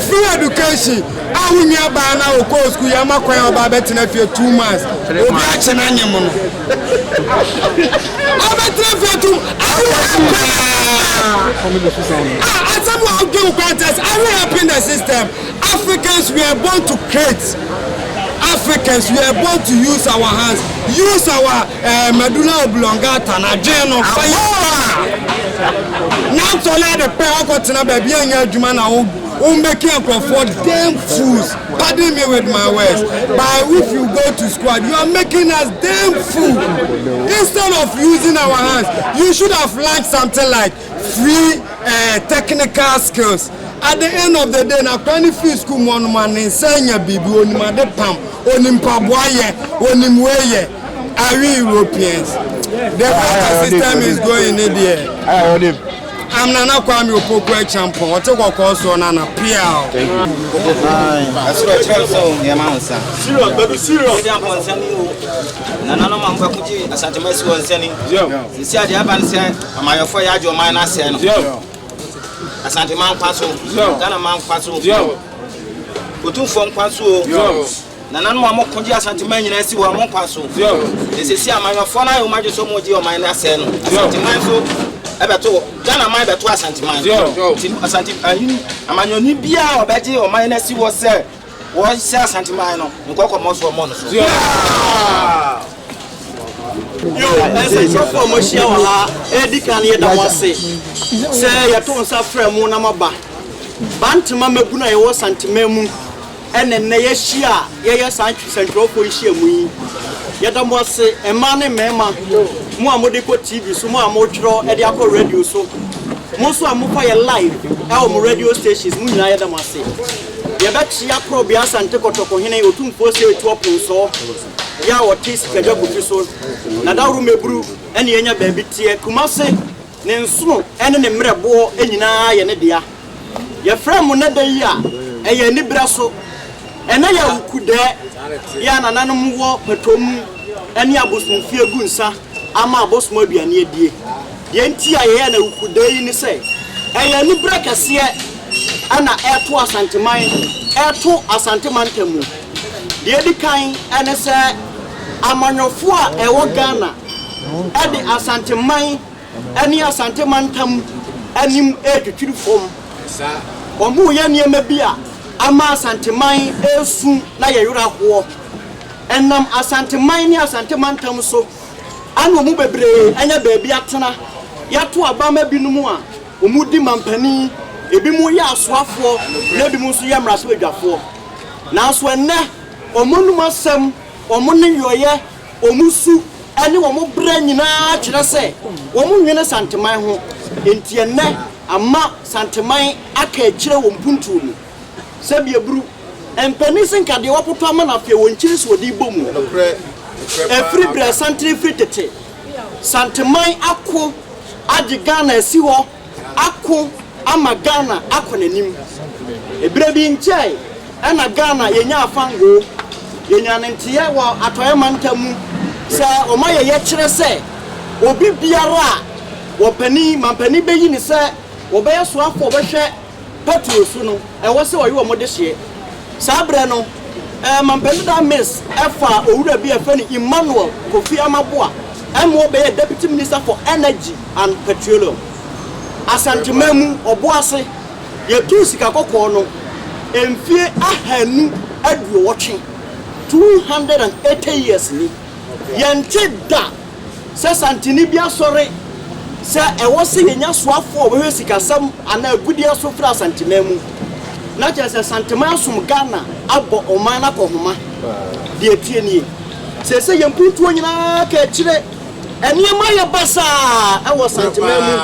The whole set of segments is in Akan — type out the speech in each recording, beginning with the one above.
Free education. I will near Bana or course, we are not quite about betting if you're 2 months. In the system. Africans, we are born to create. Africans, we are born to use our hands, use our medulla oblongata, and general fire. Now, to let the pair of Tina baby and your Jumana who making up for damn fools. Pardon me with my words. But if you go to squad, you are making us damn fool. Instead of using our hands, you should have learned something like free technical skills. At the end of the day, now when free school man insane bibi oni made pam oni mpaboaye oni mweye are we Europeans? The water system is going in there. I'm Nana Kwame Opoku champion. What you call so Nana Pia? That's what I'm saying. Yeah, man, sir. Serious, baby, serious. Nana no man Bakuji, Ashanti Messi was sending. You see, the Aban said, "Am I your fire? Your man, I said." Ashanti man Paso, Ghana man Paso, Utu from Paso, Nana no more Kunji Ashanti man, you see what I'm Paso. This is here, my phone. I imagine so much your mind. I said, Ashanti man so. Ebeto Ghana man beto Ashanti man Ashanti amanyo ni bia obeje o man na si wo se Ashanti man no nkoko mo so mo no so yo ese chofo mo hia wa ha edikan ye da wase se ye to nsa frɛ mu na maba Bantama maguna ye wo santima mu ene ye hia ye santrofo hia mu yi ye da mo se ema ne mema mo amode ko TV so mo amotro e de akọ radio so mo so amofa ye live e o radio stations mo nyina ye da mase ye be chia pro bia Asante kotoko hene otumfo se etu opon so ya wo tis kedwa gufi so na dawru mebru ene yenya baabi tie kumase ne nso ene ne mrebo enyina ye ne dia ye frem ne da yi a e ye ni bra so ene ya ukude ya nananom wo petom ene abosumfie gunsa ama abosmo aduane edie ye nti a ye na ukude yi ni se e ye ni bra kase ana eto asanteman eto asanteman tamu de di kan ene se amanyofo a ewo Ghana e de asanteman ene asanteman tam anim etwitwiri fom omu ye niema bia ama asanteman esu na ye yura ho enam asanteman ni asanteman tam so anu mu bebre anya baabi atena yato abama binumu a omudi mampani ebi mu ya asoafo na ebi mu so ya mraso adwafo na so enne omonum asem omone yoye omusu ene omo bra nyina kyerɛ sɛ omo nwene santeman ho enti enne ama santeman aka akyire wo mpuntu mu sɛ bia buru empani sinka de wapoto ama na fe won kyiri so de bomu every bra santri free tete santeman akọ adi Ghana esi ho akọ ama Ghana akọ nanim ebra bi nkyai ana Ghana yenya afango yenya ntiye wo atoye mantamu sɛ omaye ye kyerɛ sɛ obi biara wo pani mampani beyi ni sɛ wo be so afọ obehwɛ petrol su no ɛwɔ sɛ oyi wo mo de hye sabre no mampani da miss efa owura bi afani Emmanuel Kofi Amaboa emo be deputy minister for energy and petroleum Asante memu oboase ye tu sika kokko no emfie ahanu adu watching 280 years ni yente da se santini bia sore se ewo se yenya soafo we sika sam ana agudi aso fra asante memu na je se santema asum Ghana abo oman na kohoma de atie nie se yemputu nyina ka kire eniema ye basa ewo sante memu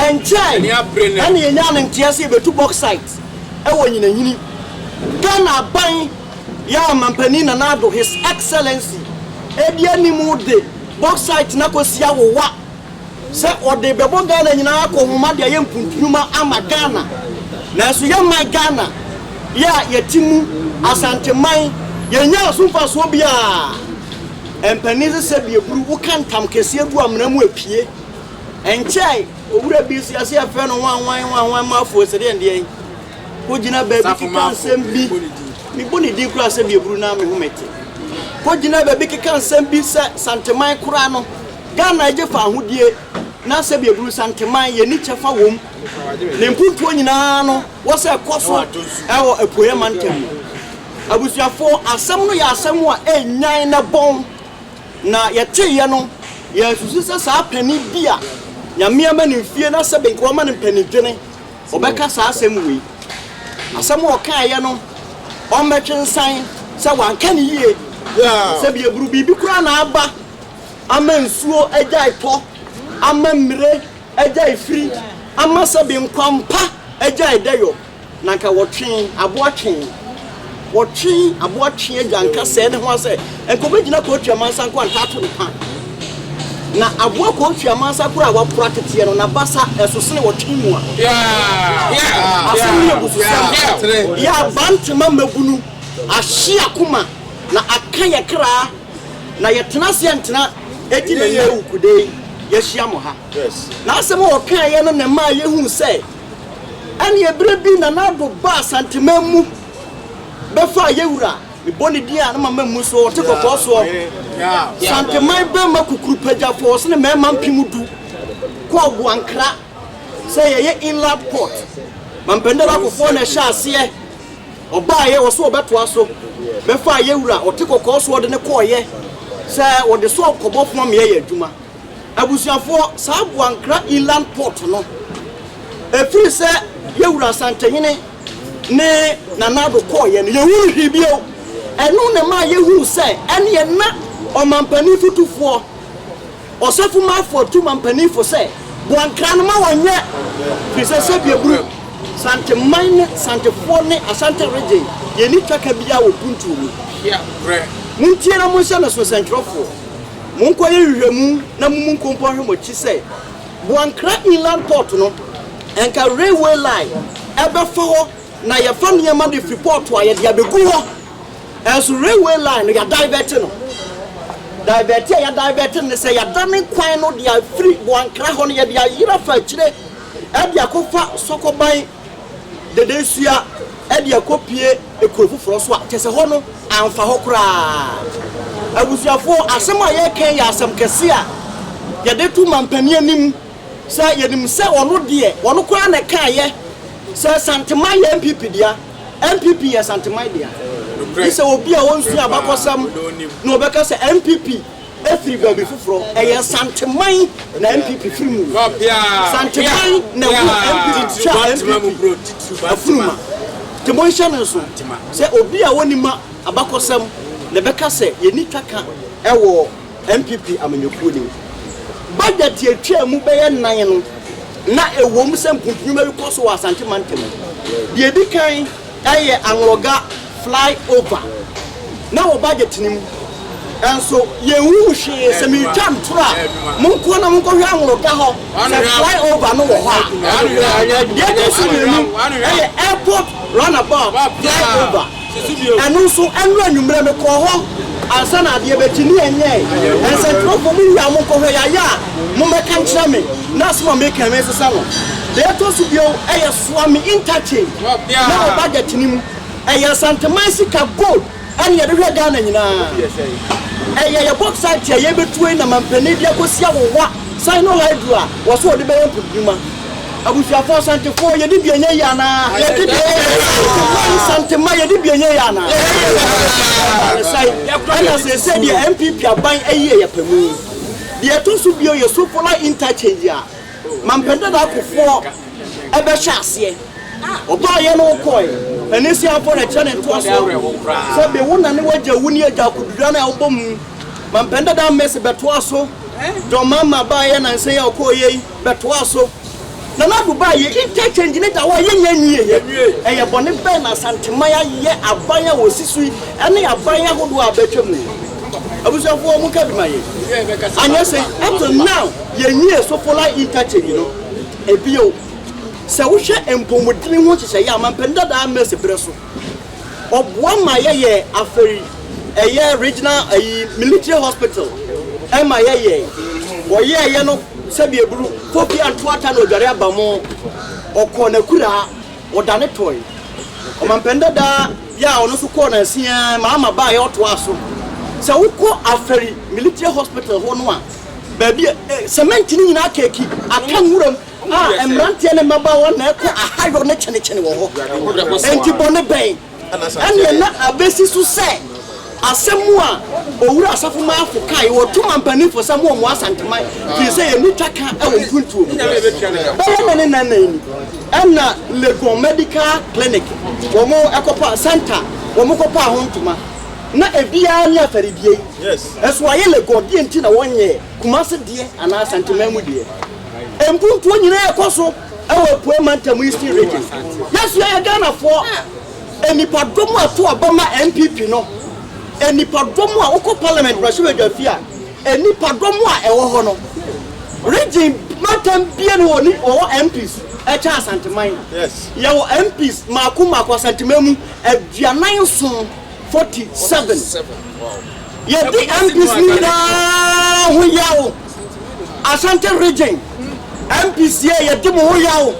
enchai ani yenya ne ntiase betu box site ewo nyina nyini Ghana ban ya mampani na nado his excellency ebia ni mu de box site na kosia wo wa se ode bebo Ghana nyina akohoma de yempuntunuma ama Ghana na so ya my Ghana ya yetimu asante man yenya asumfa so bia empanize se bia buru wo kantam kese du amnamu apie enchai owura bi si ase afa no wan mafo se de ndie ko gina ba bi kansem bi mi boni di kura se bia buru na me humete ko gina ba bi kansem bi se santeman kura no Ghana eje fa ahudie na se bia buru santeman ye ni chefa wom ne mpuntu nyina no wo se koso ewo epoye mantem abusuafo asem no ya asem a enyan na bon na yeteye no ya susu se sa pani bia nyame ama ne fie na se benko ma ne pani dwene obeka sa asem wi asem o kan ye no o metwensan se wanka ne yie se bia buru bibi kura na aba ama nsuo agya to ama mire agya ifiri ama se benkwampa agya edayo na nka wotwen aboatwen wotwen aboatwen agya nka se ne ho se enko begina ko twamansa nko antato ne pan na aboa ko twamansa kura wa practice no na basa esosene wotwen mu a ya Bantama mabunu ahia kuma na akanya kra na yetena se ntena eti na yewu kude yehia mo ha na asem o kan ye no ne ma yehu se ane ebre bi na nado ba santema mu befa yewura me boni dia na mama mu so te kokko so santema be makukuru pagya force ne mema mpimudu ko obu ankra se ye inland port mampendera ko fo na sha ase oba ye wo so obeto aso befa yewura o te kokko so de ne koye se wo de so kobofo me ye adwuma abusuafo sabu ankra inland port no efiri se yewura santehene ne nanado koye no yewuru hibio enu ne ma yehuru se ene ye na omampani futufo osefu mafo tu mampani fo se bu ankra no ma wonye fise se bieburu santeman santefo ne Ashanti region ye ni twaka bia wo punturu muntie na mo na so sentrofo munkoye hwehwemu na munkompo hwemochi se bu ankra inland port no enka railway line ebefa ho na ye fa niam de report wa ye de abegu ho enso railway line ya divert no ne se ya dane kwan no de free bu ankra ho no ye de ayira fa kire e de akofa sokoban de desua e de akopie ekurofoforo so a tese ho no amfa ho kura abusuafo asem a ye kan ya asem kese a ye de tu mampani anim se ye nim se ono de ono kura na kan ye se santema ye MPP dia MPP ye santema dia ise obi a wonsu abakosam no obeka se MPP efiri baby fufuro eye santema na MPP firimu santema na MPP afuruma temonsha na so se obi a wonima abakosam na beka se ye ni twaka ewo MPP amanyokuo ni budget ye twa mu be ye nan no na ewom se mpuntunuma bi koso wa Asante mantem de di kan aye Angroga fly over na wo budget nim enso ye wu hwe se mi twam tora munko na munko hwe Angroga ho se fly over no wo ha ye de su ni aye airport runabout fly over enu so enu anwumre me ko ho ansa na de betini enye ense trofo mu ya munko hwe ya mo meka nkyere me na so make am sesa no de to su bio eye swami interchange na budget ni mu eye santema sika gold ani ye de hwe Ghana nyina eye box site ye betu na mampani dia kosia wo wa sign no hydra wo so de be yempuduma abusuafo Asantefo ye di bienye yana ye di Santema ye di bienye yana sai ana se di MPP aban aye ye pamu de to so bio ye so pola interchange a mampenda da akofo ebe hye ase oba ye no koi enisi afo na chane to so so be wona ne waja wuni aja kudura na obom mampenda da mess beto aso do mama ba ye na nse ya okoye beto aso na na duba ye interchange ne da wa ye nyanwie eye bone be na Santema ya ye abanya wosisu ene abanya hodo abetwem abusuafo mu ka bi maye anya say up to now ye nyie so fola interchange no ebio se wo hwe empomodini ho kyekye ya mampenda da mess breso oboa ma ye aferi eye regional military hospital ma ye wo ye no sabi eburu fofi antoata no dware abamo okona kura odane toy o mampenda da ya ono so ko na sia mama ba ye oto aso se wuko aferi military hospital ho no a ba bi cement ni nyina keki akanwuram emrantie ne maba wo na eko ahayo ne chene wo ho enti bone ben ene na abesi so se asemu a owura asafo ma Africa wo to mampani fo samu o mo Asantema fi se ye nitwaka e wo puntuo bele ne nanani ana Legon medical clinic wo mo ekopa center wo mo kopa ho ntuma na ebia nya faridie yes eso aye Legon die nti na wonye Kumase die ana Asantema mu die empuntuo nyina ekoso e wo Puemantam East region yes ya Ghana for enipa domu ato abama MPP no enipa domu a woko parliament rashe wedafia enipa domu a ewo ho no region matam bia no oni o MPs e cha Asantema yes ya wo MPs mako Asantema mu aduanan so 47 ye di MPs ni da ho yawo Ashanti region MPs ye di mo ho yawo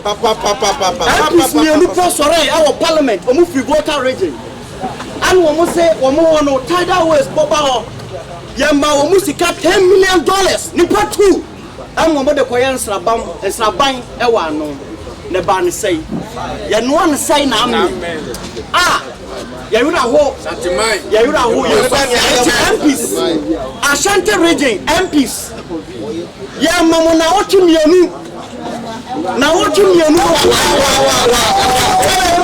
MPs ni oni posore our parliament o mu free voter region and womo say womo no tidal ways boba ho yamba womo sika $10 million nipa 2 and womo de koyen sraban e wa no ne ba ne say ye no an say na am ya yura ho Santema ya yura ho MPs Ashanti region MPs ya mamo na otu mienu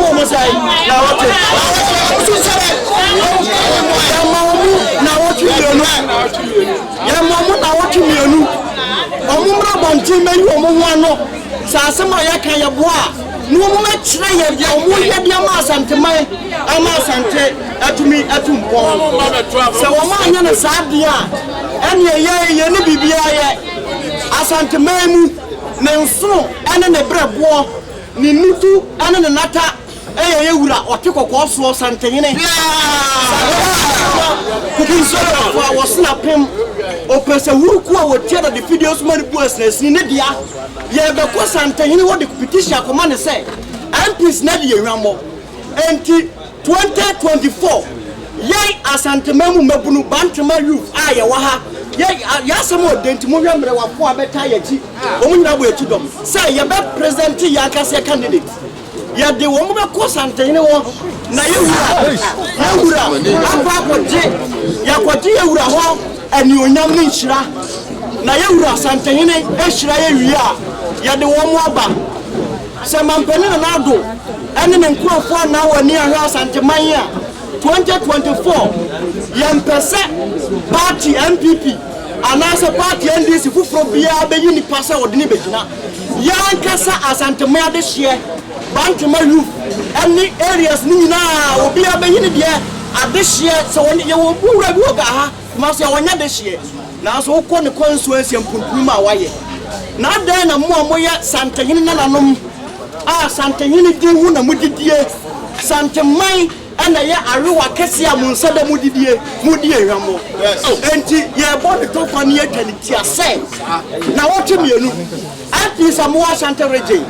womo say na otu omumra bonti meni omuwano sa asema ya kan ye boa no omuma kire ye omu ye dia ma Asantema ama Asante atumi atumpo se wo ma anya na sadia ene ye ne bibia ye Asantema mu ne nso ene ne brebo ni nutu ene ne nata ye wura otekoko so Santehene kukinso for was snapim opese wuruku a wotia the videos man business ni dia ye be ko Santehene wo the petition akoma ne say MPs na de yenwamo enti 2024 ye Asantema mu mabunu Bantama youth a ye wa ha ye asemo denti mo hwemre wafo abeta ye chi omunyina bo echi dom say ye be present yankase candidate ya de wo mo be ko Santehene wo na ye wura akwaje ye wura ho ani onyam ne nhira na ye wura Santehene e hira ye wi a ya de wo mo aba se mampene na ado ene ne nkurofo na wani ahwa Asantema a 2024 ye mpese party MPP anasa party NDC fufuro bia be yini pase odini begina yankasa Asantema de hye Bantama youth any areas ni nyina obi abayini de adehye se woni ye wo buura bi oga ha ma so wonya dehye na so ko ne constituency mpunpuma waye na dan na mo amoye Santehene na nanom Santehene di hu na mudidie Santema ana ye arewa kese a munsada mudidie hwamo enti ye body to fa ne ye tanitia se na wote mienu anti samu Ashanti region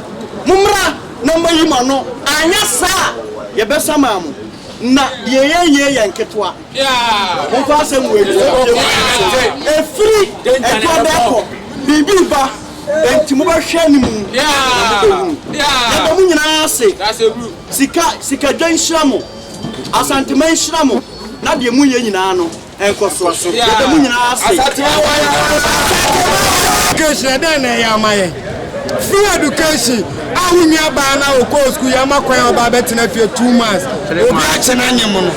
mumra na mayi mano anya sa ye besama mu na ye yanketwa mo fa asem we efiri ekwa beko bibi ba Entimuba Shanimu. Yeah. That's a group. Sika John Shramo. Asante Man Shramo. Not the Munyan Nano. And Coswaso. Yeah, the Munyan. Free education. I will near Bana or Coast Kuyama Kwaya Babet in a few 2 months. Action animal.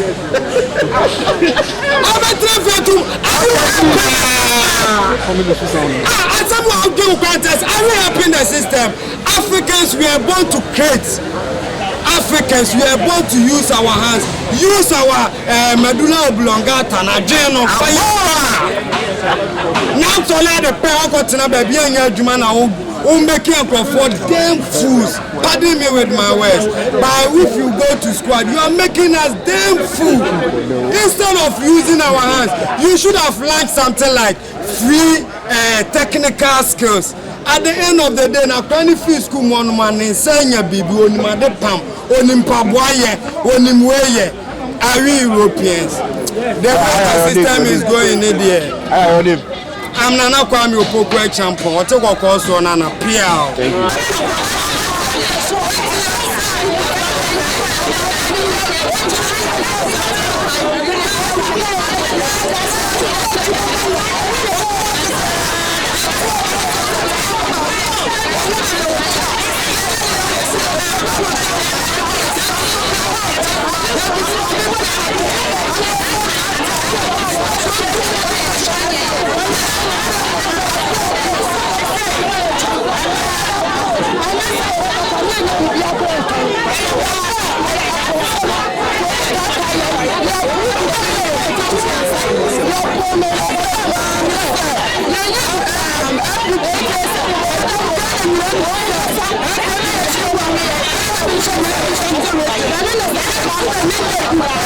Someone give contest. I will help in the system. Africans, we are born to create. Africans, we are born to use our hands, use our medulla oblongata, na geno fire. Now to let the power to baby and your Jumana who making for damn fools. Pardon me with my words. But if you go to squad, you are making us damn fool. Instead of using our hands, you should have learned something like free technical skills. At the end of the day, na kwani free school man insanya bibi onimade pam onimpaboye onimweye are we Europeans. The system is going in there. I'm Nana Kwame Opoko champion. What you call so Nana Piao. Thank you.